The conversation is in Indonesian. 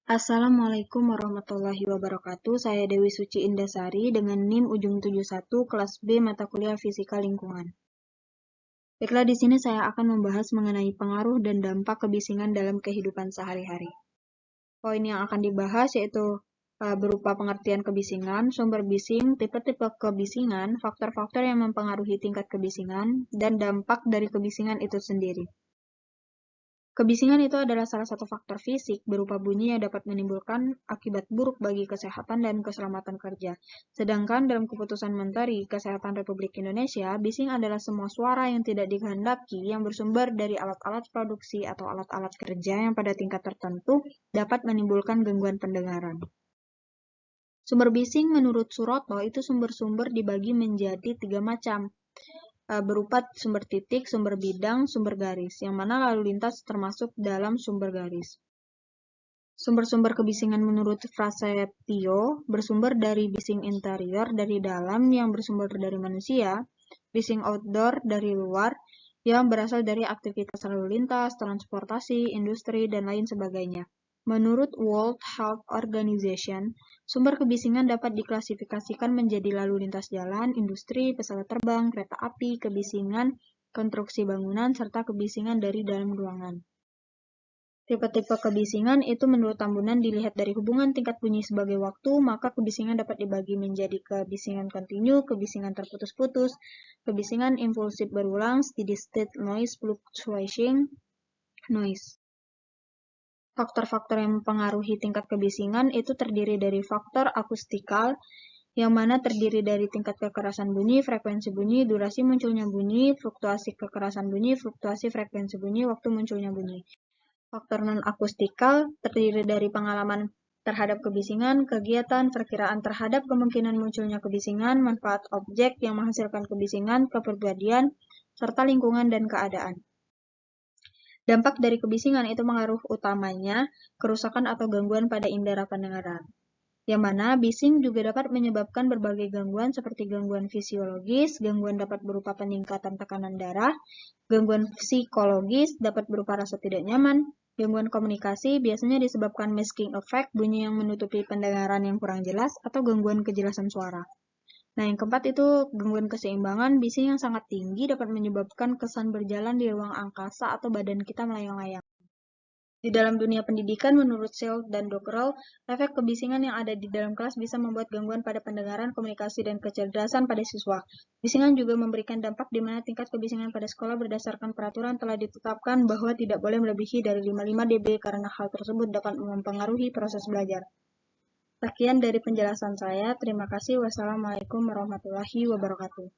Assalamualaikum warahmatullahi wabarakatuh. Saya Dewi Suci Indasari dengan NIM ujung 71 kelas B mata kuliah Fisika Lingkungan. Baiklah, di sini saya akan membahas mengenai pengaruh dan dampak kebisingan dalam kehidupan sehari-hari. Poin yang akan dibahas yaitu berupa pengertian kebisingan, sumber bising, tipe-tipe kebisingan, faktor-faktor yang mempengaruhi tingkat kebisingan, dan dampak dari kebisingan itu sendiri. Kebisingan itu adalah salah satu faktor fisik berupa bunyi yang dapat menimbulkan akibat buruk bagi kesehatan dan keselamatan kerja. Sedangkan dalam keputusan Menteri Kesehatan Republik Indonesia, bising adalah semua suara yang tidak dikehendaki yang bersumber dari alat-alat produksi atau alat-alat kerja yang pada tingkat tertentu dapat menimbulkan gangguan pendengaran. Sumber bising menurut Suroto itu sumber-sumber dibagi menjadi 3 macam, berupa sumber titik, sumber bidang, sumber garis, yang mana lalu lintas termasuk dalam sumber garis. Sumber-sumber kebisingan menurut Prasetyo bersumber dari bising interior dari dalam yang bersumber dari manusia, bising outdoor dari luar yang berasal dari aktivitas lalu lintas, transportasi, industri, dan lain sebagainya. Menurut World Health Organization, sumber kebisingan dapat diklasifikasikan menjadi lalu lintas jalan, industri, pesawat terbang, kereta api, kebisingan, konstruksi bangunan, serta kebisingan dari dalam ruangan. Tipe-tipe kebisingan itu menurut Tambunan dilihat dari hubungan tingkat bunyi sebagai waktu, maka kebisingan dapat dibagi menjadi kebisingan kontinu, kebisingan terputus-putus, kebisingan impulsif berulang, steady state noise, fluctuating noise. Faktor-faktor yang mempengaruhi tingkat kebisingan itu terdiri dari faktor akustikal, yang mana terdiri dari tingkat kekerasan bunyi, frekuensi bunyi, durasi munculnya bunyi, fluktuasi kekerasan bunyi, fluktuasi frekuensi bunyi, waktu munculnya bunyi. Faktor non-akustikal terdiri dari pengalaman terhadap kebisingan, kegiatan, perkiraan terhadap kemungkinan munculnya kebisingan, manfaat objek yang menghasilkan kebisingan, kepribadian, serta lingkungan dan keadaan. Dampak dari kebisingan itu mengaruh utamanya kerusakan atau gangguan pada indera pendengaran, yang mana bising juga dapat menyebabkan berbagai gangguan seperti gangguan fisiologis, gangguan dapat berupa peningkatan tekanan darah, gangguan psikologis dapat berupa rasa tidak nyaman, gangguan komunikasi biasanya disebabkan masking effect, bunyi yang menutupi pendengaran yang kurang jelas, atau gangguan kejelasan suara. Nah, yang keempat itu gangguan keseimbangan. Bising yang sangat tinggi dapat menyebabkan kesan berjalan di ruang angkasa atau badan kita melayang-layang. Di dalam dunia pendidikan, menurut Searle dan Dockerow, efek kebisingan yang ada di dalam kelas bisa membuat gangguan pada pendengaran, komunikasi, dan kecerdasan pada siswa. Bisingan juga memberikan dampak di mana tingkat kebisingan pada sekolah berdasarkan peraturan telah ditetapkan bahwa tidak boleh melebihi dari 55 dB karena hal tersebut dapat mempengaruhi proses belajar. Sekian dari penjelasan saya. Terima kasih. Wassalamualaikum warahmatullahi wabarakatuh.